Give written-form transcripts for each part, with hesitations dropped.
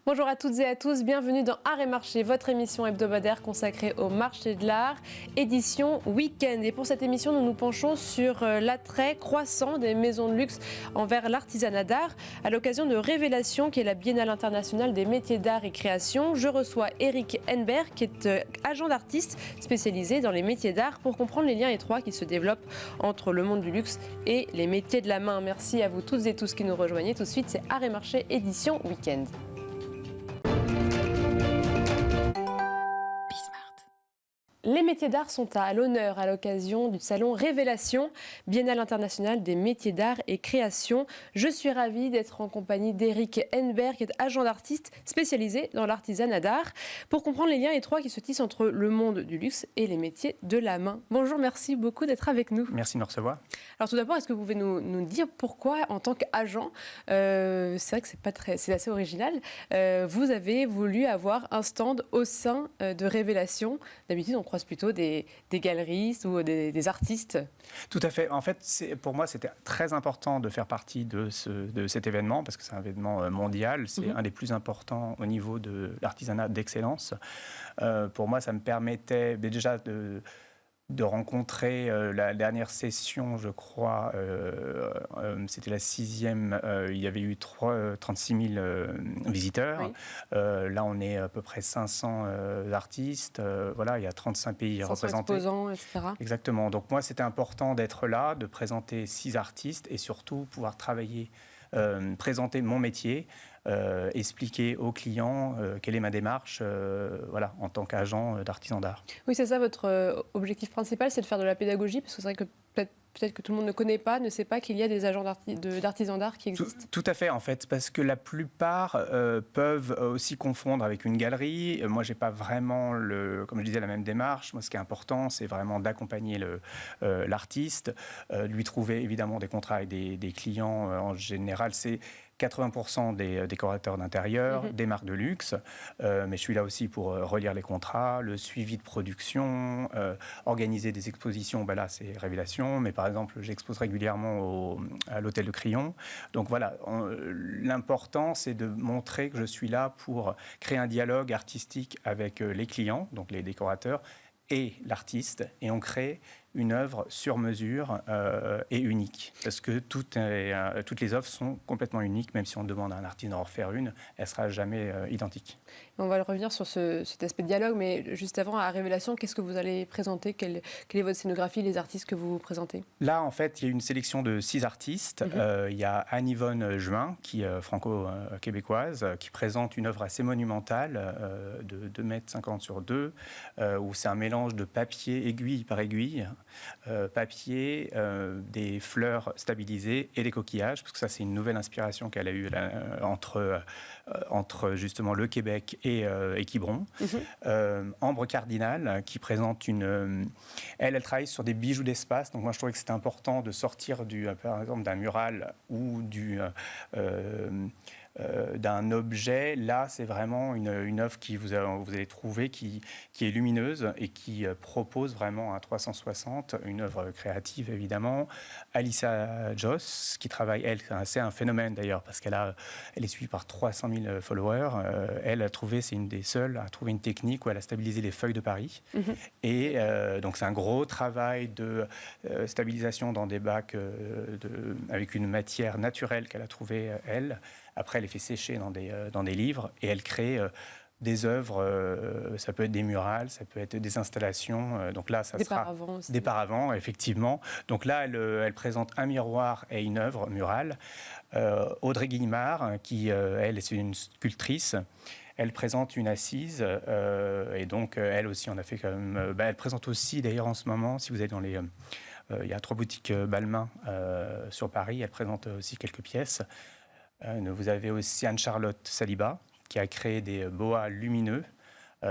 Bonjour à toutes et à tous, bienvenue dans Art et Marché, votre émission hebdomadaire consacrée au marché de l'art, édition week-end. Et pour cette émission, nous nous penchons sur l'attrait croissant des maisons de luxe envers l'artisanat d'art à l'occasion de Révélation, qui est la Biennale internationale des métiers d'art et création. Je reçois Eric Henneberg, qui est agent d'artiste spécialisé dans les métiers d'art, pour comprendre les liens étroits qui se développent entre le monde du luxe et les métiers de la main. Merci à vous toutes et tous qui nous rejoignez. Tout de suite, c'est Art et Marché, édition week-end. Les métiers d'art sont à l'honneur à l'occasion du salon Révélation, Biennale internationale des métiers d'art et création. Je suis ravie d'être en compagnie d'Eric Henneberg, qui est agent d'artiste spécialisé dans l'artisanat d'art, pour comprendre les liens étroits qui se tissent entre le monde du luxe et les métiers de la main. Bonjour, merci beaucoup d'être avec nous. Merci de nous recevoir. Alors tout d'abord, est-ce que vous pouvez nous dire pourquoi, en tant qu'agent, c'est vrai que c'est assez original, vous avez voulu avoir un stand au sein de Révélation. D'habitude, on croise plutôt des galeristes ou des artistes. Tout à fait. En fait, pour moi, c'était très important de faire partie de cet événement, parce que c'est un événement mondial. C'est un des plus importants au niveau de l'artisanat d'excellence. Pour moi, ça me permettait déjà de rencontrer la dernière session, je crois, c'était la 6e, il y avait eu 36 000 visiteurs. Oui. Là, on est à peu près 500 artistes. Voilà, il y a 35 pays représentés. Exposants, etc. Exactement. Donc moi, c'était important d'être là, de présenter 6 artistes et surtout pouvoir travailler, présenter mon métier, expliquer aux clients quelle est ma démarche voilà, en tant qu'agent d'artisan d'art. Oui, c'est ça, votre objectif principal, c'est de faire de la pédagogie, parce que c'est vrai que peut-être que tout le monde ne connaît pas, ne sait pas qu'il y a des agents d'artisans d'art qui existent. Tout à fait, en fait, parce que la plupart peuvent aussi confondre avec une galerie. Moi, je n'ai pas vraiment, comme je disais, la même démarche. Moi, ce qui est important, c'est vraiment d'accompagner l'artiste, lui trouver évidemment des contrats avec des clients. En général, c'est 80% des décorateurs d'intérieur, des marques de luxe, mais je suis là aussi pour relire les contrats, le suivi de production, organiser des expositions, ben là c'est Révélation, mais par exemple j'expose régulièrement à l'Hôtel de Crillon. Donc voilà, l'important c'est de montrer que je suis là pour créer un dialogue artistique avec les clients, donc les décorateurs, et l'artiste, et on crée une œuvre sur mesure et unique. Parce que toutes les œuvres sont complètement uniques, même si on demande à un artiste d'en refaire une, elle ne sera jamais identique. On va revenir sur cet aspect de dialogue, mais juste avant, à Révélation, qu'est-ce que vous allez présenter ? Quelle est votre scénographie, les artistes que vous présentez ? Là, en fait, il y a une sélection de 6 artistes. Il y a Anne-Yvonne Juin, qui est franco-québécoise, qui présente une œuvre assez monumentale de 2,50 m sur 2, où c'est un mélange de papier aiguille par aiguille, papier, des fleurs stabilisées et des coquillages, parce que ça c'est une nouvelle inspiration qu'elle a eue entre justement le Québec et Quiberon. Ambre Cardinal qui présente elle travaille sur des bijoux d'espace, donc moi je trouvais que c'était important de sortir par exemple d'un mural ou d'un objet. Là, c'est vraiment une œuvre qui vous allez trouver qui est lumineuse et qui propose vraiment un 360, une œuvre créative évidemment. Alissa Joss, qui travaille, elle, c'est un phénomène d'ailleurs, parce elle est suivie par 300 000 followers. Elle a trouvé, c'est une des seules, à trouver une technique où elle a stabilisé les feuilles de Paris. Et donc c'est un gros travail de stabilisation dans des bacs avec une matière naturelle qu'elle a trouvée, elle. Après, elle les fait sécher dans des livres et elle crée des œuvres. Ça peut être des murales, ça peut être des installations. Donc là, ça sera paravents aussi. Des paravents, effectivement. Donc là, elle présente un miroir et une œuvre murale. Audrey Guillemard, qui, elle, c'est une sculptrice. Elle présente une assise et donc elle aussi, on a fait quand même. Elle présente aussi, d'ailleurs, en ce moment, si vous êtes dans les. Il y a 3 boutiques Balmain sur Paris. Elle présente aussi quelques pièces. Vous avez aussi Anne-Charlotte Saliba qui a créé des boas lumineux.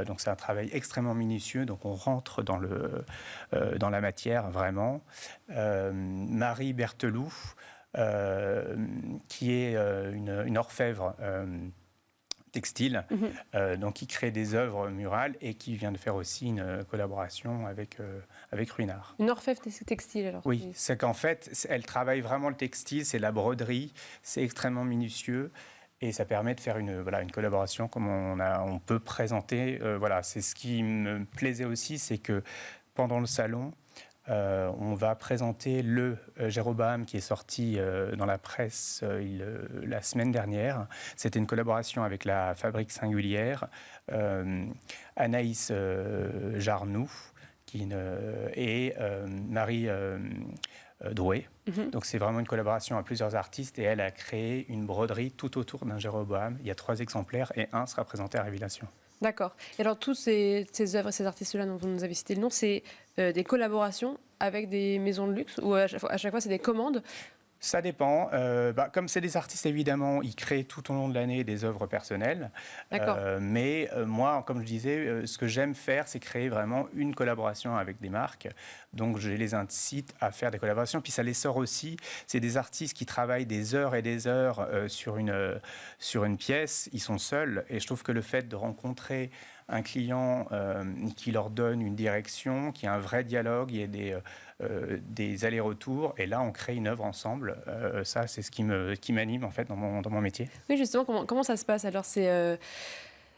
Donc c'est un travail extrêmement minutieux. Donc on rentre dans la matière vraiment. Marie Berteloup qui est une orfèvre textile, donc qui crée des œuvres murales et qui vient de faire aussi une collaboration avec Ruinart. Une orfèvre textile alors. Oui, c'est qu'en fait, elle travaille vraiment le textile, c'est la broderie, c'est extrêmement minutieux. Et ça permet de faire une collaboration comme on peut présenter. C'est ce qui me plaisait aussi, c'est que pendant le salon, on va présenter le Jéroboam qui est sorti dans la presse la semaine dernière. C'était une collaboration avec la Fabrique Singulière, Anaïs Jarnoux et Marie Drouet. Donc c'est vraiment une collaboration à plusieurs artistes et elle a créé une broderie tout autour d'un Jéroboam. Il y a 3 exemplaires et un sera présenté à Révélation. D'accord. Et alors, tous ces œuvres, ces artistes-là dont vous nous avez cité le nom, c'est des collaborations avec des maisons de luxe ou à chaque fois, c'est des commandes? Ça dépend. Comme c'est des artistes, évidemment, ils créent tout au long de l'année des œuvres personnelles. Mais moi, comme je disais, ce que j'aime faire, c'est créer vraiment une collaboration avec des marques. Donc, je les incite à faire des collaborations. Puis, ça les sort aussi. C'est des artistes qui travaillent des heures et des heures sur une pièce. Ils sont seuls. Et je trouve que le fait de rencontrer un client qui leur donne une direction, qui a un vrai dialogue, il y a des allers-retours, et là on crée une œuvre ensemble. Ça, c'est ce qui m'anime en fait dans mon métier. Oui, justement, comment ça se passe alors?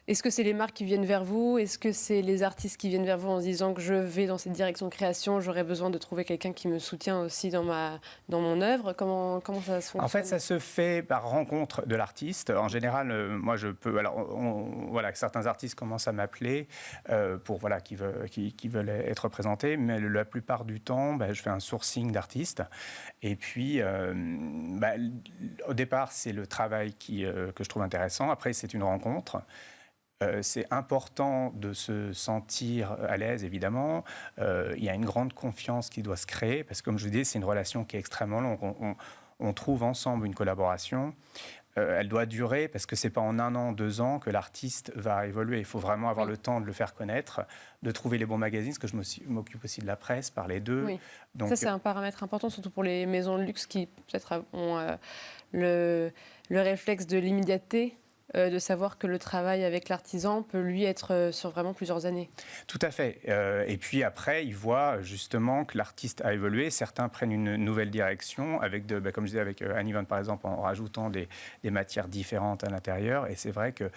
Est-ce que c'est les marques qui viennent vers vous? Est-ce que c'est les artistes qui viennent vers vous en se disant que je vais dans cette direction de création, j'aurais besoin de trouver quelqu'un qui me soutient aussi dans mon œuvre? Comment ça se fonctionne? En fait, ça se fait par rencontre de l'artiste. En général, moi, je peux... Alors, certains artistes commencent à m'appeler qui veulent être présentés, mais la plupart du temps, je fais un sourcing d'artistes. Et puis, au départ, c'est le travail que je trouve intéressant. Après, c'est une rencontre. C'est important de se sentir à l'aise, évidemment. Il y a une grande confiance qui doit se créer, parce que, comme je vous dis, c'est une relation qui est extrêmement longue. On trouve ensemble une collaboration. Elle doit durer, parce que ce n'est pas en 1 an, 2 ans que l'artiste va évoluer. Il faut vraiment avoir le temps de le faire connaître, de trouver les bons magazines, parce que je m'occupe aussi de la presse, parler d'eux. Oui. Donc, ça, c'est un paramètre important, surtout pour les maisons de luxe qui, peut-être, ont le réflexe de l'immédiateté. De savoir que le travail avec l'artisan peut, lui, être sur vraiment plusieurs années. Tout à fait. Et puis après, ils voient justement que l'artiste a évolué. Certains prennent une nouvelle direction, comme je disais, avec Anne Yvonne, par exemple, en rajoutant des matières différentes à l'intérieur. Et c'est vrai que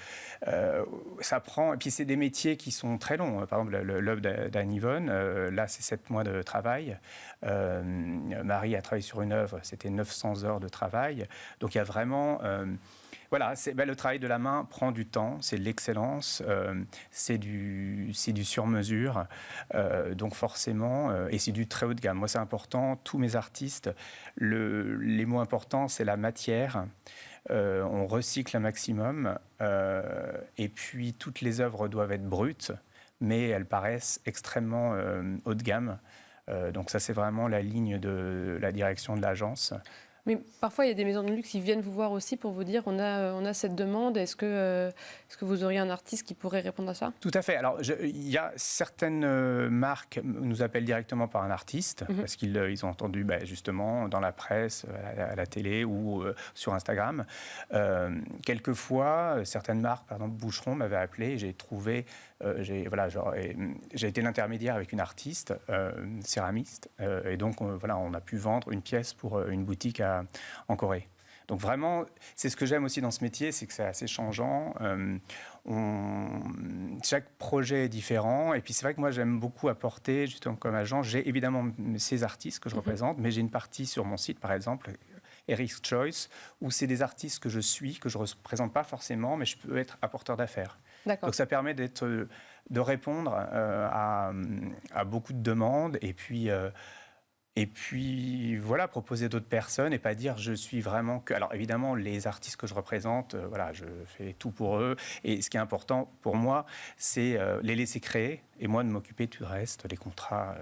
ça prend... Et puis, c'est des métiers qui sont très longs. Par exemple, l'œuvre d'Anne Yvonne, là, c'est 7 mois de travail. Marie a travaillé sur une œuvre, c'était 900 heures de travail. Donc, il y a vraiment... le travail de la main prend du temps, c'est de l'excellence, c'est du sur-mesure, donc forcément, et c'est du très haut de gamme. Moi, c'est important, tous mes artistes, les mots importants, c'est la matière, on recycle un maximum, et puis toutes les œuvres doivent être brutes, mais elles paraissent extrêmement haut de gamme. Donc ça, c'est vraiment la ligne de la direction de l'agence. Mais parfois, il y a des maisons de luxe qui viennent vous voir aussi pour vous dire on a cette demande. Est-ce que vous auriez un artiste qui pourrait répondre à ça? Tout à fait. Alors, il y a certaines marques nous appellent directement par un artiste parce qu'ils ont entendu justement dans la presse, à la télé ou sur Instagram. Quelquefois, certaines marques, par exemple Boucheron, m'avaient appelé et j'ai trouvé... j'ai été l'intermédiaire avec une artiste, céramiste, et donc on a pu vendre une pièce pour une boutique en Corée. Donc vraiment, c'est ce que j'aime aussi dans ce métier, c'est que c'est assez changeant. Chaque projet est différent, et puis c'est vrai que moi j'aime beaucoup apporter, justement comme agent, j'ai évidemment ces artistes que je représente, mais j'ai une partie sur mon site, par exemple, Eric's Choice, où c'est des artistes que je suis, que je ne représente pas forcément, mais je peux être apporteur d'affaires. Donc ça permet de répondre à beaucoup de demandes et puis proposer d'autres personnes et pas dire je suis vraiment que... Alors évidemment, les artistes que je représente, je fais tout pour eux. Et ce qui est important pour moi, c'est les laisser créer et moi de m'occuper de tout le reste, les contrats,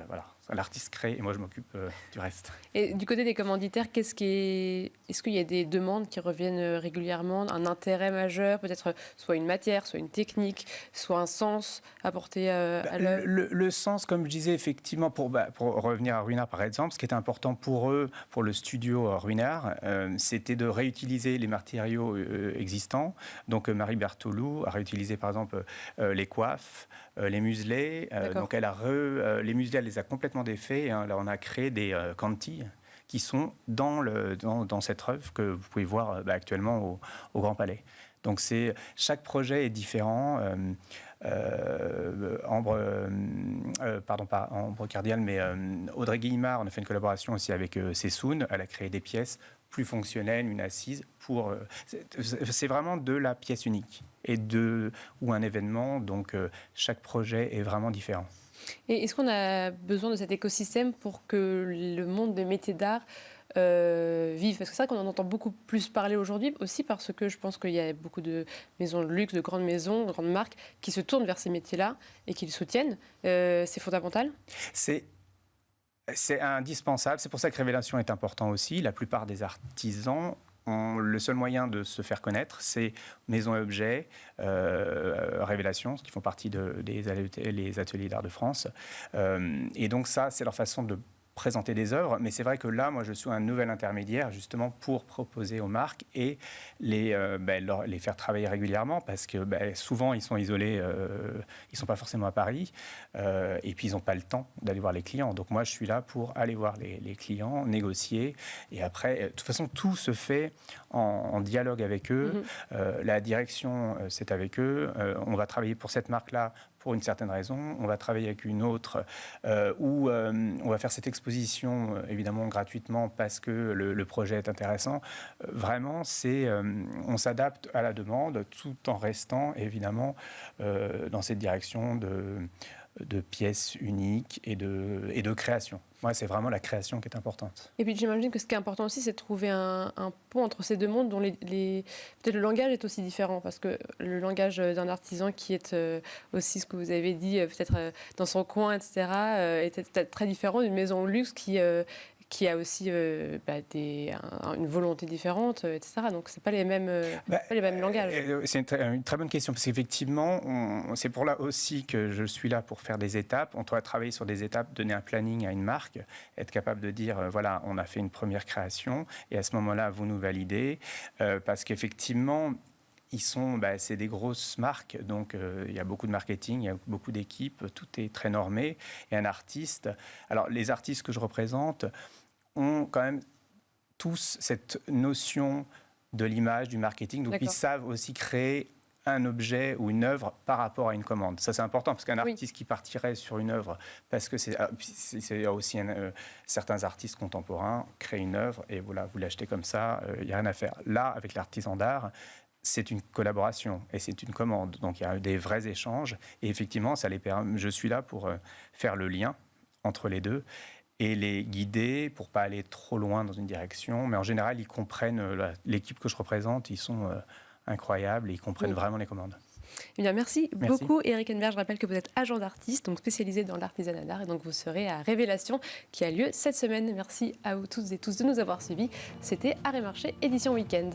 L'artiste crée et moi je m'occupe du reste. Et du côté des commanditaires, est-ce qu'il y a des demandes qui reviennent régulièrement, un intérêt majeur, peut-être soit une matière, soit une technique, soit un sens apporté à l'œuvre? Le sens, comme je disais, effectivement, pour revenir à Ruinart par exemple, ce qui était important pour eux, pour le studio Ruinart, c'était de réutiliser les matériaux existants. Donc Marie Berthoulou a réutilisé par exemple les coiffes, les muselets. Donc les muselets, elle les a complètement défaits. Hein. Là, on a créé des cantilles qui sont dans cette œuvre que vous pouvez voir actuellement au Grand Palais. Donc chaque projet est différent. Pas Ambre Cardial, mais Audrey Guillemard, on a fait une collaboration aussi avec Sessoun. Elle a créé des pièces plus fonctionnelles, une assise. C'est vraiment de la pièce unique ou un événement. Donc chaque projet est vraiment différent. Et est-ce qu'on a besoin de cet écosystème pour que le monde des métiers d'art vive? Parce que c'est vrai qu'on en entend beaucoup plus parler aujourd'hui, aussi parce que je pense qu'il y a beaucoup de maisons de luxe, de grandes maisons, de grandes marques qui se tournent vers ces métiers-là et qui le soutiennent. C'est fondamental? C'est indispensable. C'est pour ça que Révélation est important aussi. La plupart des artisans le seul moyen de se faire connaître, c'est Maison et Objets, Révélation, qui font partie des ateliers d'art de France. Et donc ça, c'est leur façon de présenter des œuvres, mais c'est vrai que là, moi, je suis un nouvel intermédiaire justement pour proposer aux marques et les faire travailler régulièrement parce que souvent, ils sont isolés, ils ne sont pas forcément à Paris et puis ils n'ont pas le temps d'aller voir les clients. Donc moi, je suis là pour aller voir les clients, négocier et après, de toute façon, tout se fait en dialogue avec eux. La direction, c'est avec eux. On va travailler pour cette marque-là pour une certaine raison. On va travailler avec une autre où on va faire cette exposition, évidemment, gratuitement parce que le projet est intéressant. Vraiment, on s'adapte à la demande tout en restant, évidemment, dans cette direction de pièces uniques et de création. Moi, c'est vraiment la création qui est importante. Et puis j'imagine que ce qui est important aussi, c'est de trouver un pont entre ces deux mondes dont peut-être le langage est aussi différent, parce que le langage d'un artisan qui est aussi ce que vous avez dit, peut-être dans son coin, etc., est peut-être très différent d'une maison de luxe qui a aussi une volonté différente, etc. Donc, ce n'est pas les mêmes langages. C'est une très bonne question, parce qu'effectivement, c'est pour là aussi que je suis là pour faire des étapes. On doit travailler sur des étapes, donner un planning à une marque, être capable de dire, voilà, on a fait une première création, et à ce moment-là, vous nous validez, parce qu'effectivement, c'est des grosses marques, donc il y a beaucoup de marketing, il y a beaucoup d'équipes, tout est très normé. Et un artiste, alors les artistes que je représente ont quand même tous cette notion de l'image, du marketing, donc ils savent aussi créer un objet ou une œuvre par rapport à une commande. Ça, c'est important, parce qu'un artiste qui partirait sur une œuvre, parce que c'est aussi certains artistes contemporains créent une œuvre, et voilà, vous l'achetez comme ça, il n'y a rien à faire. Là, avec l'artisan d'art, c'est une collaboration et c'est une commande. Donc, il y a des vrais échanges. Et effectivement, je suis là pour faire le lien entre les deux et les guider pour ne pas aller trop loin dans une direction. Mais en général, ils comprennent, l'équipe que je représente, ils sont incroyables et ils comprennent vraiment les commandes. Eh bien, merci beaucoup, Eric Henneberg. Je rappelle que vous êtes agent d'artiste, donc spécialisé dans l'artisanat d'art, et donc vous serez à Révélation qui a lieu cette semaine. Merci à vous tous et tous de nous avoir suivis. C'était Arrêt Marché, édition Week-end.